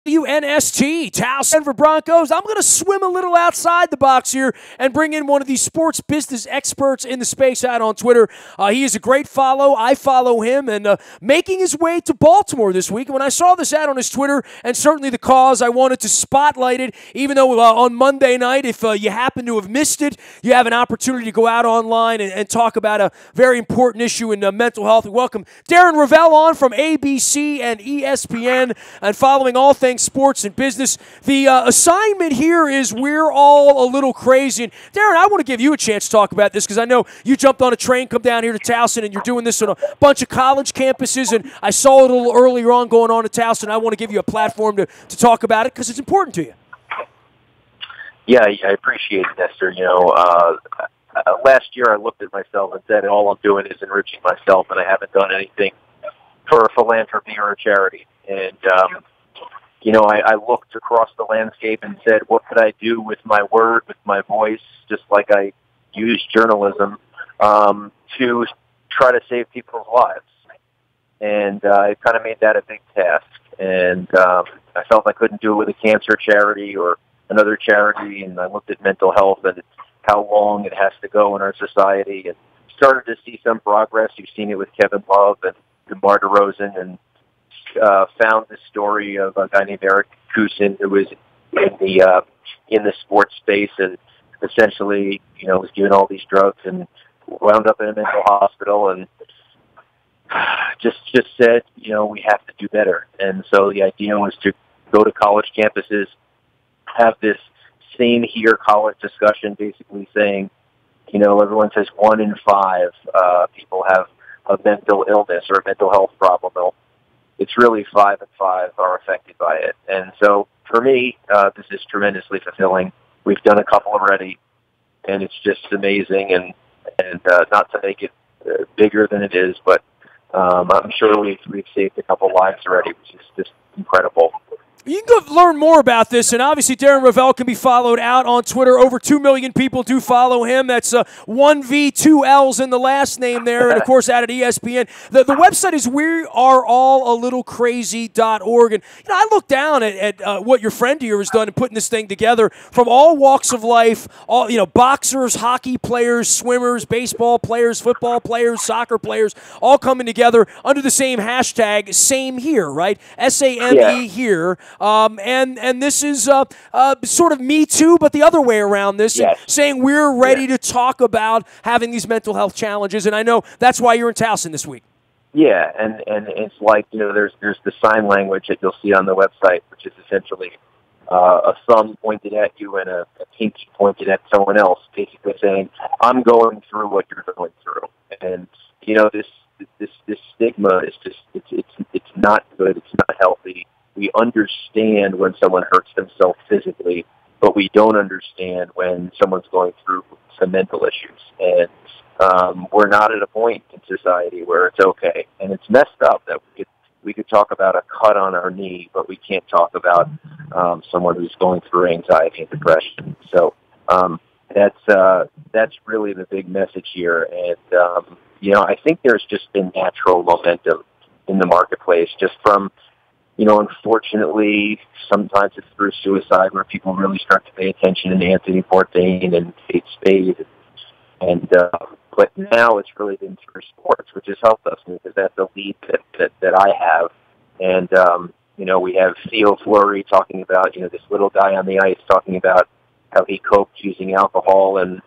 WNST, Taos Denver Broncos. I'm going to swim a little outside the box here and bring in one of these sports business experts in the space out on Twitter. He is a great follow. I follow him, and making his way to Baltimore this week. And when I saw this ad on his Twitter, and certainly the cause, I wanted to spotlight it, even though on Monday night, if you happen to have missed it, you have an opportunity to go out online and talk about a very important issue in mental health. We welcome Darren Rovell on from ABC and ESPN, and following all things sports and business. The assignment here is we're all a little crazy. And Darren, I want to give you a chance to talk about this because I know you jumped on a train, come down here to Towson, and you're doing this on a bunch of college campuses, and I saw it a little earlier on going on at Towson. I want to give you a platform to talk about it because it's important to you. Yeah, I appreciate it, Nestor. Last year I looked at myself and said all I'm doing is enriching myself, and I haven't done anything for philanthropy or a charity. And I looked across the landscape and said, what could I do with my word, with my voice, just like I use journalism, to try to save people's lives. And I kind of made that a big task. And I felt I couldn't do it with a cancer charity or another charity. And I looked at mental health and how long it has to go in our society, and started to see some progress. You've seen it with Kevin Love and DeMar DeRozan, and found the story of a guy named Eric Kusin who was in the sports space and essentially, was given all these drugs and wound up in a mental hospital, and just said, we have to do better. And so the idea was to go to college campuses, have this same here college discussion, basically saying, everyone says 1 in 5 people have a mental illness or a mental health problem. Well, it's really 5 in 5 are affected by it. And so for me, this is tremendously fulfilling. We've done a couple already, and it's just amazing. And not to make it bigger than it is, but I'm sure we've saved a couple lives already, which is just incredible. You can go learn more about this, and obviously Darren Rovell can be followed out on Twitter. Over 2 million people do follow him. That's 1V, 2 L's in the last name there, and of course out at ESPN. The website is weareallalittlecrazy.org, and I look down at what your friend here has done in putting this thing together from all walks of life, all boxers, hockey players, swimmers, baseball players, football players, soccer players, all coming together under the same hashtag, same here, right? SAME here. And this is sort of Me Too, but the other way around this, yes. Saying we're ready to talk about having these mental health challenges, and I know that's why you're in Towson this week. Yeah, and it's like, there's the sign language that you'll see on the website, which is essentially a thumb pointed at you and a pinky pointed at someone else, basically saying, I'm going through what you're going through. And, this stigma is just, it's not good, it's not healthy. We understand when someone hurts themselves physically, but we don't understand when someone's going through some mental issues. And we're not at a point in society where it's okay. And it's messed up that we could talk about a cut on our knee, but we can't talk about someone who's going through anxiety and depression. So that's really the big message here. And I think there's just been natural momentum in the marketplace, just from unfortunately, sometimes it's through suicide where people really start to pay attention to Anthony Bourdain and Kate Spade. But now it's really been through sports, which has helped us because that's the lead that I have. And, we have Theo Fleury talking about, this little guy on the ice talking about how he coped using alcohol and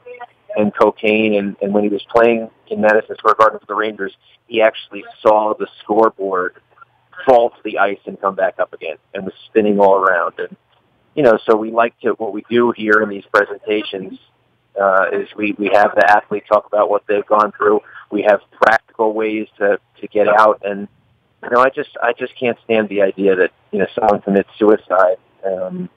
cocaine. And when he was playing in Madison Square Garden for the Rangers, he actually saw the scoreboard fall to the ice and come back up again, and was spinning all around. And so we like to, what we do here in these presentations is we have the athlete talk about what they've gone through. We have practical ways to get out, and I just can't stand the idea that someone commits suicide and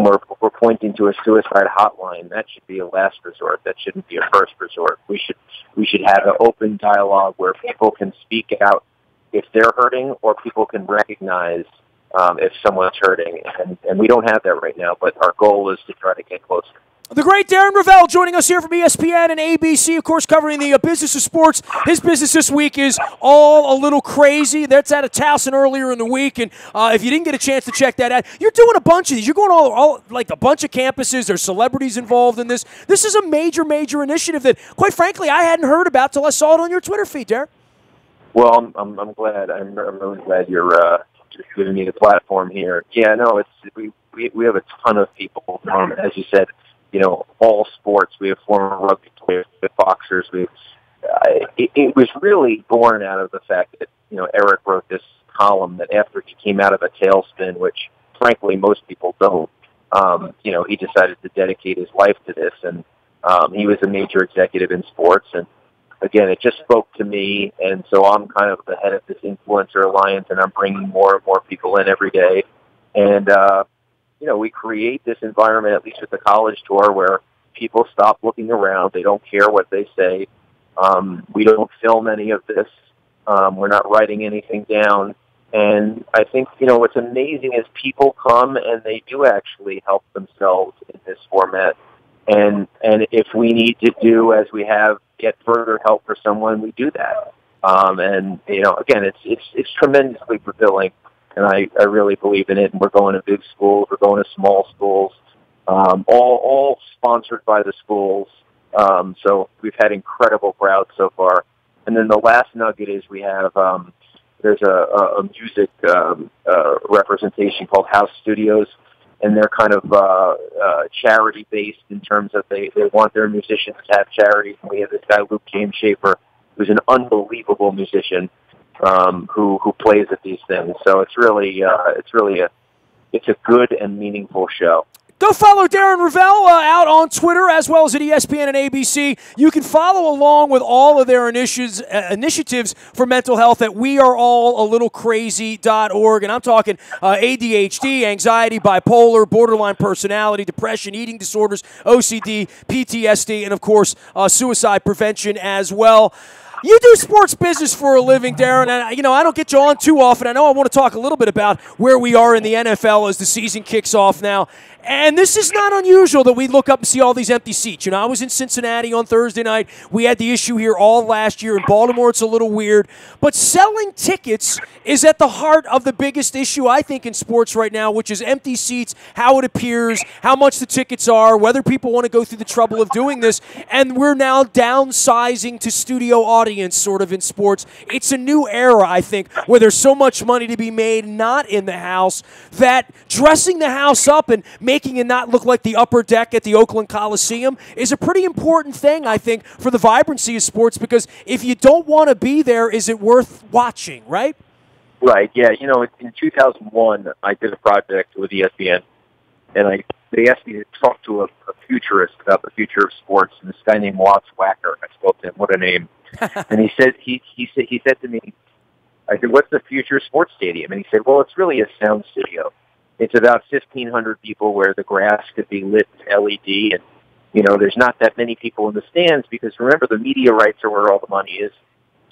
we're pointing to a suicide hotline. That should be a last resort. That shouldn't be a first resort. We should have an open dialogue where people can speak out if they're hurting, or people can recognize if someone's hurting. And we don't have that right now, but our goal is to try to get closer. The great Darren Rovell joining us here from ESPN and ABC, of course, covering the business of sports. His business this week is all a little crazy. That's out of Towson earlier in the week, and if you didn't get a chance to check that out, you're doing a bunch of these. You're going all like a bunch of campuses. There's celebrities involved in this. This is a major, major initiative that, quite frankly, I hadn't heard about till I saw it on your Twitter feed, Darren. Well, I'm glad. I'm really glad you're just giving me the platform here. Yeah, no, we have a ton of people, as you said. All sports. We have former rugby players, we have boxers. It was really born out of the fact that, Eric wrote this column that after he came out of a tailspin, which frankly most people don't, he decided to dedicate his life to this. And he was a major executive in sports. And again, it just spoke to me. And so I'm kind of the head of this influencer alliance, and I'm bringing more and more people in every day. And, we create this environment, at least with the college tour, where people stop looking around. They don't care what they say. We don't film any of this. We're not writing anything down. And I think, what's amazing is people come and they do actually help themselves in this format. And if we need to do, as we have, get further help for someone, we do that. Again, it's tremendously fulfilling. And I really believe in it. And we're going to big schools. We're going to small schools, all sponsored by the schools. So we've had incredible crowds so far. And then the last nugget is we have there's a music representation called House Studios, and they're kind of charity-based in terms of they want their musicians to have charities. And we have this guy, Luke James Schaefer, who's an unbelievable musician. Who plays at these things. So it's a good and meaningful show. Go follow Darren Rovell out on Twitter as well as at ESPN and ABC. You can follow along with all of their initiatives for mental health at weareallalittlecrazy.org. And I'm talking ADHD, anxiety, bipolar, borderline personality, depression, eating disorders, OCD, PTSD, and, of course, suicide prevention as well. You do sports business for a living, Darren, and I don't get you on too often. I know I want to talk a little bit about where we are in the NFL as the season kicks off now. And this is not unusual that we look up and see all these empty seats. I was in Cincinnati on Thursday night. We had the issue here all last year. In Baltimore, it's a little weird. But selling tickets is at the heart of the biggest issue, I think, in sports right now, which is empty seats, how it appears, how much the tickets are, whether people want to go through the trouble of doing this. And we're now downsizing to studio audience sort of in sports. It's a new era, I think, where there's so much money to be made not in the house that dressing the house up and making it not look like the upper deck at the Oakland Coliseum is a pretty important thing, I think, for the vibrancy of sports, because if you don't want to be there, is it worth watching, right? Right, yeah. In 2001, I did a project with ESPN, and they asked me to talk to a futurist about the future of sports, and this guy named Watts Wacker. I spoke to him. What a name. And he said to me, I said, what's the future of sports stadium? And he said, well, it's really a sound studio. It's about 1,500 people where the grass could be lit LED, and there's not that many people in the stands because remember the media rights are where all the money is.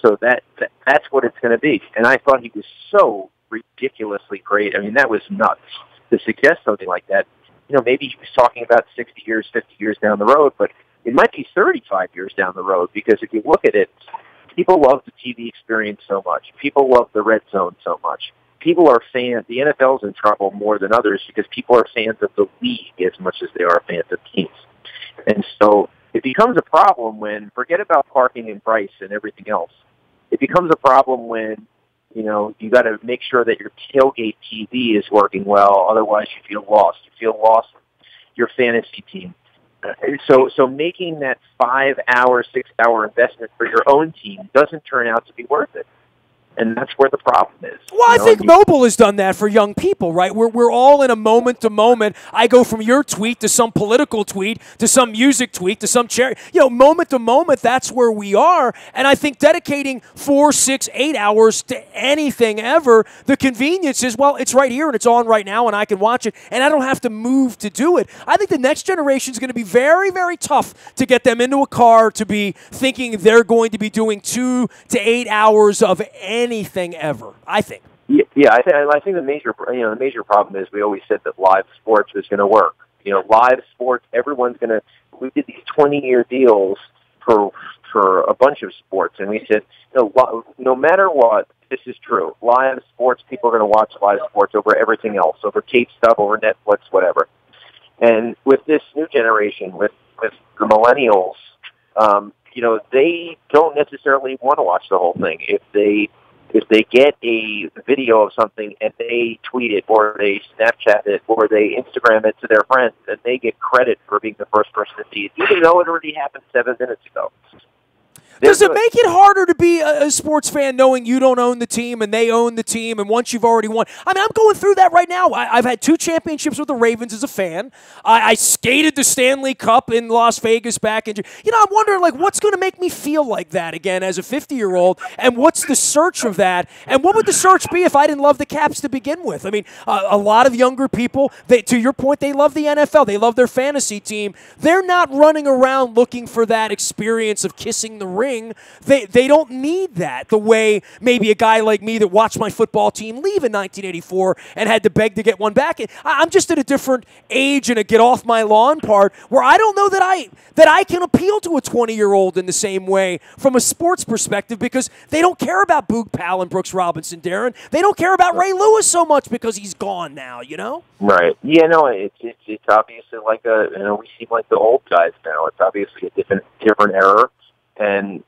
So that's what it's going to be. And I thought he was so ridiculously great. I mean, that was nuts to suggest something like that. Maybe he was talking about 60 years, 50 years down the road, but it might be 35 years down the road because if you look at it, people love the TV experience so much. People love the red zone so much. People are fans. The NFL's in trouble more than others because people are fans of the league as much as they are fans of teams. And so it becomes a problem when, forget about parking and price and everything else, it becomes a problem when, you got to make sure that your tailgate TV is working well. Otherwise, you feel lost. You feel lost your fantasy team. So making that 5-hour, 6-hour investment for your own team doesn't turn out to be worth it. And that's where the problem is. Well, I think mobile has done that for young people, right? We're all in a moment-to-moment. I go from your tweet to some political tweet to some music tweet to some charity. Moment-to-moment, that's where we are. And I think dedicating 4, 6, 8 hours to anything ever, the convenience is, well, it's right here and it's on right now and I can watch it and I don't have to move to do it. I think the next generation is going to be very, very tough to get them into a car to be thinking they're going to be doing 2 to 8 hours of anything ever, I think. Yeah, I think the major problem is we always said that live sports was going to work. live sports. Everyone's going to. We did these 20-year deals for a bunch of sports, and we said, no matter what, this is true. Live sports, people are going to watch live sports over everything else, over tape stuff, over Netflix, whatever. And with this new generation, with the millennials, they don't necessarily want to watch the whole thing. If they get a video of something and they tweet it or they Snapchat it or they Instagram it to their friends, and they get credit for being the first person to see it, even though it already happened 7 minutes ago. Does it make it harder to be a sports fan knowing you don't own the team and they own the team, and once you've already won? I mean, I'm going through that right now. I've had 2 championships with the Ravens as a fan. I skated the Stanley Cup in Las Vegas back in. I'm wondering, what's going to make me feel like that again as a 50-year-old, and what's the search of that, and what would the search be if I didn't love the Caps to begin with? I mean, a lot of younger people, to your point, they love the NFL. They love their fantasy team. They're not running around looking for that experience of kissing the ring. They don't need that the way maybe a guy like me that watched my football team leave in 1984 and had to beg to get one back. I'm just at a different age and a get off my lawn part where I don't know that I can appeal to a 20-year-old in the same way from a sports perspective, because they don't care about Boog Powell and Brooks Robinson, Darren. They don't care about Ray Lewis so much because he's gone now, Right. Yeah, no, it's obviously we seem like the old guys now. It's obviously a different era. And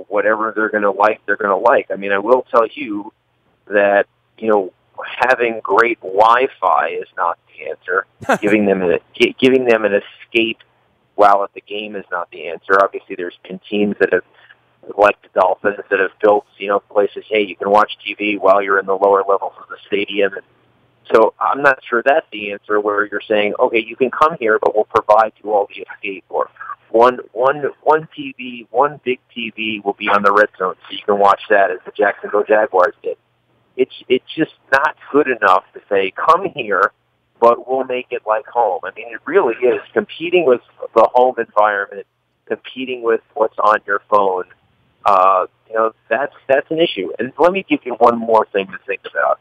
whatever they're going to like, they're going to like. I mean, I will tell you that, having great Wi-Fi is not the answer. giving them an escape while at the game is not the answer. Obviously, there's been teams that have, like the Dolphins, that have built, places, hey, you can watch TV while you're in the lower levels of the stadium. And so I'm not sure that's the answer, where you're saying, okay, you can come here, but we'll provide you all the escape, or one TV, one big TV will be on the red zone, so you can watch that, as the Jacksonville Jaguars did. It's just not good enough to say, come here, but we'll make it like home. I mean, it really is competing with the home environment, competing with what's on your phone. That's an issue. And let me give you one more thing to think about.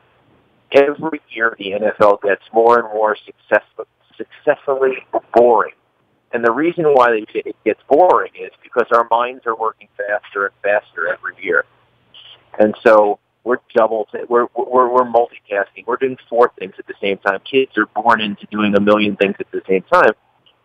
Every year, the NFL gets more and more successfully boring. And the reason why it gets boring is because our minds are working faster and faster every year. And so we're multitasking. We're doing 4 things at the same time. Kids are born into doing a million things at the same time.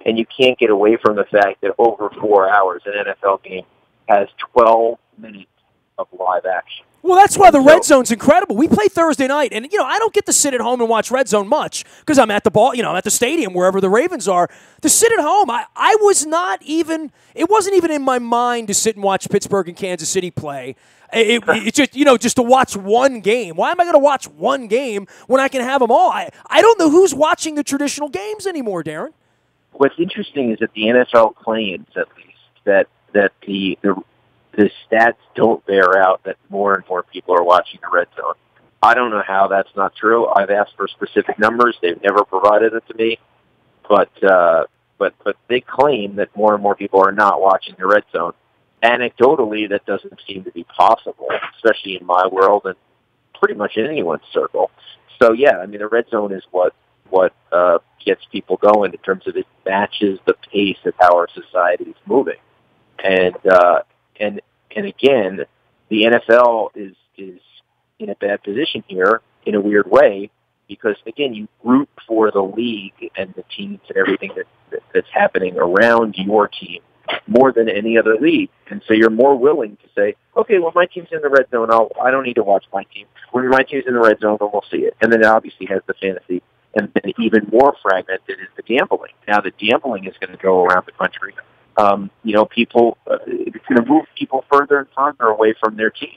And you can't get away from the fact that over 4 hours, an NFL game has 12 minutes of live action. Well, that's why the Red Zone's incredible. We play Thursday night, and, I don't get to sit at home and watch Red Zone much because I'm at the I'm at the stadium, wherever the Ravens are. To sit at home, I was not even – it wasn't even in my mind to sit and watch Pittsburgh and Kansas City play. It just, just to watch one game. Why am I going to watch one game when I can have them all? I don't know who's watching the traditional games anymore, Darren. What's interesting is that the NFL claims, at least, that the stats don't bear out that more and more people are watching the red zone. I don't know how that's not true. I've asked for specific numbers. They've never provided it to me. But they claim that more and more people are not watching the red zone. Anecdotally, that doesn't seem to be possible, especially in my world and pretty much in anyone's circle. So, yeah, I mean, the red zone is what gets people going in terms of it matches the pace of how our society is moving. And again, the NFL is in a bad position here in a weird way because, again, you root for the league and the teams and everything that's happening around your team more than any other league. And so you're more willing to say, okay, well, my team's in the red zone. I don't need to watch my team. When my team's in the red zone, then we'll see it. And then it obviously has the fantasy. And then even more fragmented is the gambling. Now the gambling is going to go around the country. People, it's going to move people further and further away from their team.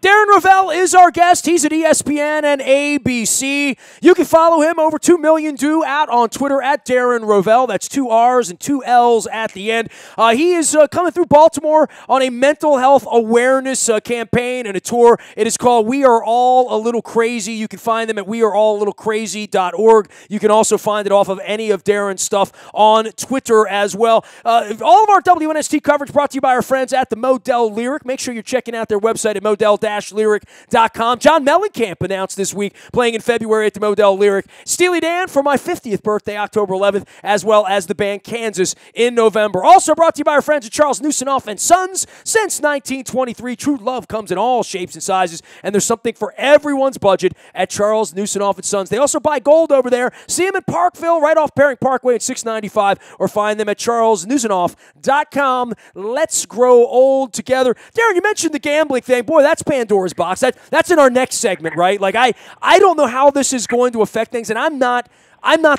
Darren Rovell is our guest. He's at ESPN and ABC. You can follow him, over 2 million do, out on Twitter at Darren Rovell. That's 2 R's and 2 L's at the end. He is coming through Baltimore on a mental health awareness campaign and a tour. It is called We Are All a Little Crazy. You can find them at weareallalittlecrazy.org. You can also find it off of any of Darren's stuff on Twitter as well. All of our WNST coverage brought to you by our friends at the Modell Lyric. Make sure you're checking out their website at modell-lyric.com. model-lyric.com. John Mellencamp announced this week, playing in February at the Model Lyric. Steely Dan for my 50th birthday, October 11th, as well as the band Kansas in November. Also brought to you by our friends at Charles Newsonoff and Sons. Since 1923, true love comes in all shapes and sizes, and there's something for everyone's budget at Charles Newsonoff and Sons. They also buy gold over there. See them at Parkville, right off Paring Parkway at 695, or find them at charlesnewsonoff.com. Let's grow old together. Darren, you mentioned the gambling thing. Boy, that's Pandora's box. That's in our next segment, right? Like, I don't know how this is going to affect things, and I'm not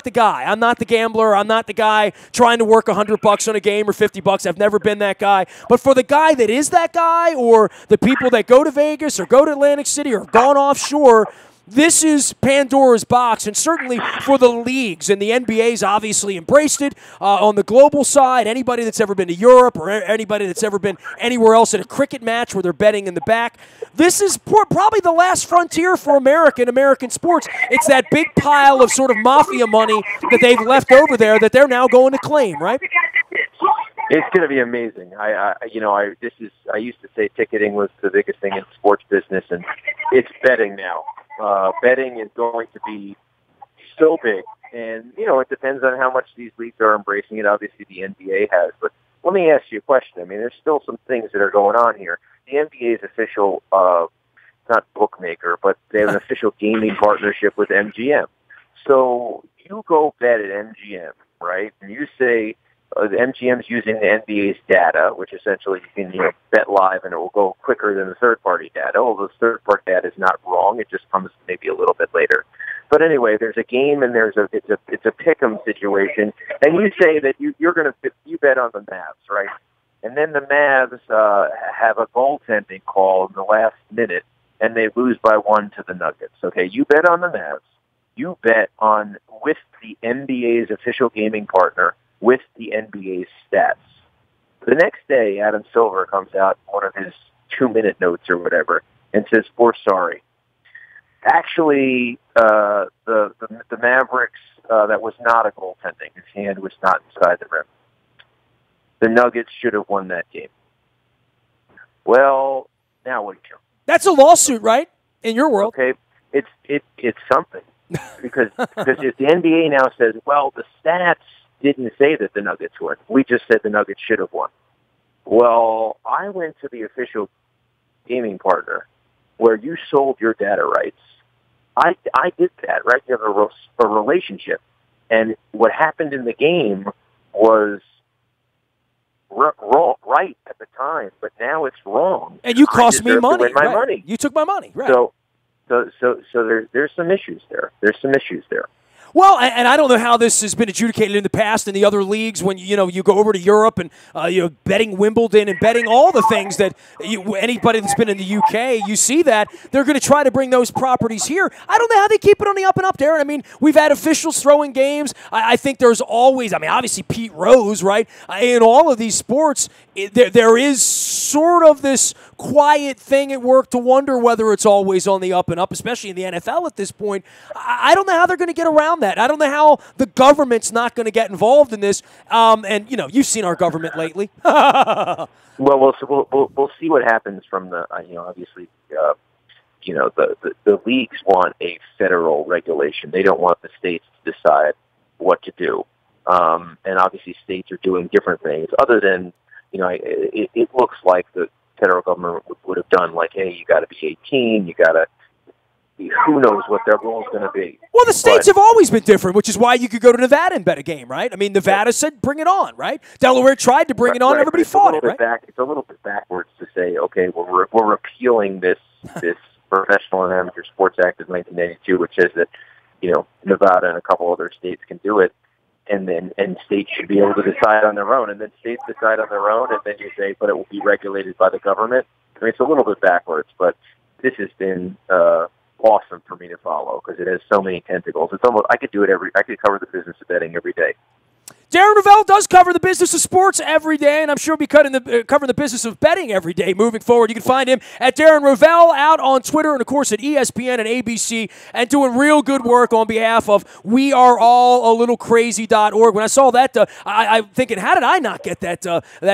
the guy. I'm not the gambler. I'm not the guy trying to work $100 on a game or $50. I've never been that guy. But for the guy that is that guy, or the people that go to Vegas or go to Atlantic City or have gone offshore, this is Pandora's box, and certainly for the leagues, and the NBA's obviously embraced it. On the global side, anybody that's ever been to Europe or anybody that's ever been anywhere else at a cricket match where they're betting in the back, this is probably the last frontier for American sports. It's that big pile of sort of mafia money that they've left over there that they're now going to claim, right? It's going to be amazing. I used to say ticketing was the biggest thing in sports business, and it's betting now. Betting is going to be so big, and it depends on how much these leagues are embracing it. Obviously, the NBA has, but let me ask you a question. I mean, there's still some things that are going on here. The NBA's official, not bookmaker, but they have an official gaming partnership with MGM. So you go bet at MGM, right? And you say the MGM's using the NBA's data, which essentially you can bet live and it will go quicker than the third-party data. Although the third-party data is not wrong, it just comes maybe a little bit later. But anyway, there's a game and it's a pick'em situation, and you say that you bet on the Mavs, right? And then the Mavs have a goaltending call in the last minute, and they lose by 1 to the Nuggets. Okay, you bet on the Mavs. You bet on with the NBA's official gaming partner, with the NBA's stats. The next day, Adam Silver comes out in one of his 2-minute notes or whatever and says, "We're sorry. Actually, the Mavericks, that was not a goaltending. His hand was not inside the rim. The Nuggets should have won that game." Well, now what do you do? That's a lawsuit, right? In your world. Okay, it's something. because if the NBA now says, well, the stats didn't say that the Nuggets won. We just said the Nuggets should have won. Well, I went to the official gaming partner where you sold your data rights. I did that, right? You have a relationship. And what happened in the game was right at the time, but now it's wrong. And you cost me money. My money. You took my money, right? So there's some issues there. There's some issues there. Well, and I don't know how this has been adjudicated in the past in the other leagues when, you go over to Europe and, betting Wimbledon and betting all the things that anybody that's been in the UK, you see that. They're going to try to bring those properties here. I don't know how they keep it on the up and up, Darren. I mean, we've had officials throwing games. I think there's always, obviously Pete Rose, right? In all of these sports, there is sort of this quiet thing at work to wonder whether it's always on the up and up, especially in the NFL at this point. I don't know how they're going to get around that. I don't know how the government's not going to get involved in this. And you've seen our government lately. Well, we'll see what happens from the obviously the leagues want a federal regulation. They don't want the states to decide what to do. And obviously states are doing different things other than it looks like the federal government would have done like, hey, you got to be 18, you got to. Who knows what their role is going to be? Well, the states have always been different, which is why you could go to Nevada and bet a game, right? I mean, Nevada said, "Bring it on," right? Delaware tried to bring it on, everybody fought it, right? It's a little bit backwards to say, okay, well, we're repealing this Professional and Amateur Sports Act of 1992, which says that Nevada and a couple other states can do it, and states should be able to decide on their own, and then states decide on their own, and then you say, but it will be regulated by the government. I mean, it's a little bit backwards, but this has been awesome for me to follow because it has so many tentacles. It's almost I could cover the business of betting every day. Darren Rovell does cover the business of sports every day, and I'm sure he'll be covering the business of betting every day moving forward. You can find him at Darren Rovell out on Twitter and, of course, at ESPN and ABC, and doing real good work on behalf of weareallalittle.crazy.org. When I saw that, I'm thinking, how did I not get that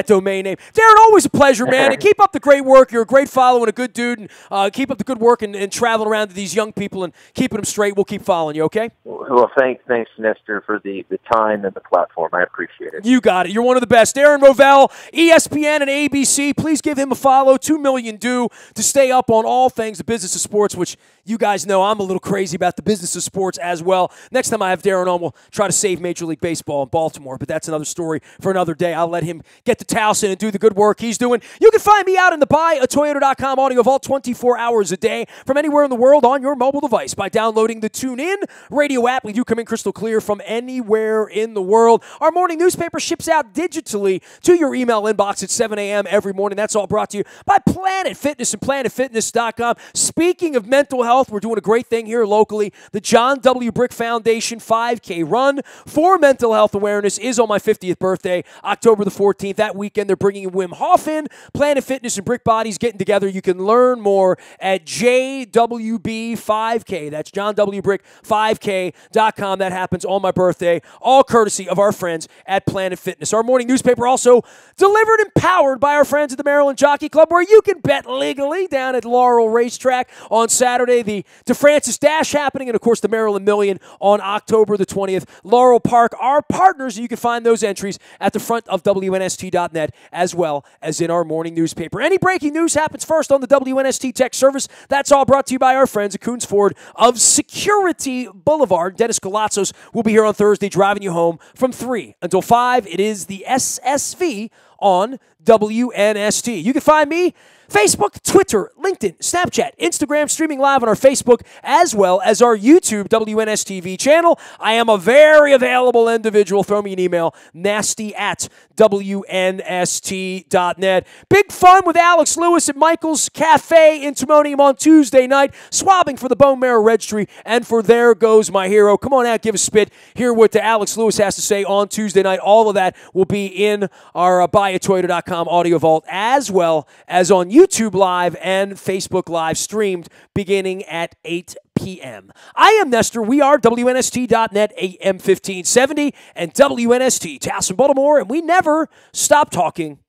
domain name? Darren, always a pleasure, man, and keep up the great work. You're a great follow and a good dude, and keep up the good work and traveling around to these young people and keeping them straight. We'll keep following you, okay? Well, thanks, Nestor, for the time and the platform. I appreciate it. You got it. You're one of the best. Darren Rovell, ESPN and ABC. Please give him a follow. 2 million due to stay up on all things the business of sports, which you guys know I'm a little crazy about the business of sports as well. Next time I have Darren on, we'll try to save Major League Baseball in Baltimore, but that's another story for another day. I'll let him get to Towson and do the good work he's doing. You can find me out in the buyatoyota.com audio vault 24 hours a day from anywhere in the world on your mobile device by downloading the TuneIn radio app. We do come in crystal clear from anywhere in the world. Our morning newspaper ships out digitally to your email inbox at 7 a.m. every morning. That's all brought to you by Planet Fitness and PlanetFitness.com. Speaking of mental health, we're doing a great thing here locally. The John W. Brick Foundation 5K run for mental health awareness is on my 50th birthday, October the 14th. That weekend, they're bringing Wim Hof in. Planet Fitness and Brick Bodies getting together. You can learn more at JWB5K. That's JohnWBrick5K.com. That happens on my birthday, all courtesy of our friends at Planet Fitness. Our morning newspaper also delivered and powered by our friends at the Maryland Jockey Club, where you can bet legally down at Laurel Racetrack on Saturday. The DeFrancis Dash happening, and, of course, the Maryland Million on October the 20th. Laurel Park, our partners, and you can find those entries at the front of WNST.net as well as in our morning newspaper. Any breaking news happens first on the WNST Tech Service. That's all brought to you by our friends at Coons Ford of Security Boulevard. Dennis Galatzos will be here on Thursday driving you home from 3 until 5. It is the SSV on WNST. You can find me Facebook, Twitter, LinkedIn, Snapchat, Instagram, streaming live on our Facebook, as well as our YouTube WNSTV channel. I am a very available individual. Throw me an email, nasty@WNST.net. Big fun with Alex Lewis at Michael's Cafe in Timonium on Tuesday night, swabbing for the Bone Marrow Registry and for There Goes My Hero. Come on out, give a spit, hear what Alex Lewis has to say on Tuesday night. All of that will be in our buyatoyota.com audio vault, as well as on YouTube Live and Facebook Live, streamed beginning at 8 p.m. I am Nestor. We are WNST.net, AM 1570, and WNST, Towson, Baltimore, and we never stop talking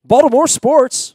Baltimore sports.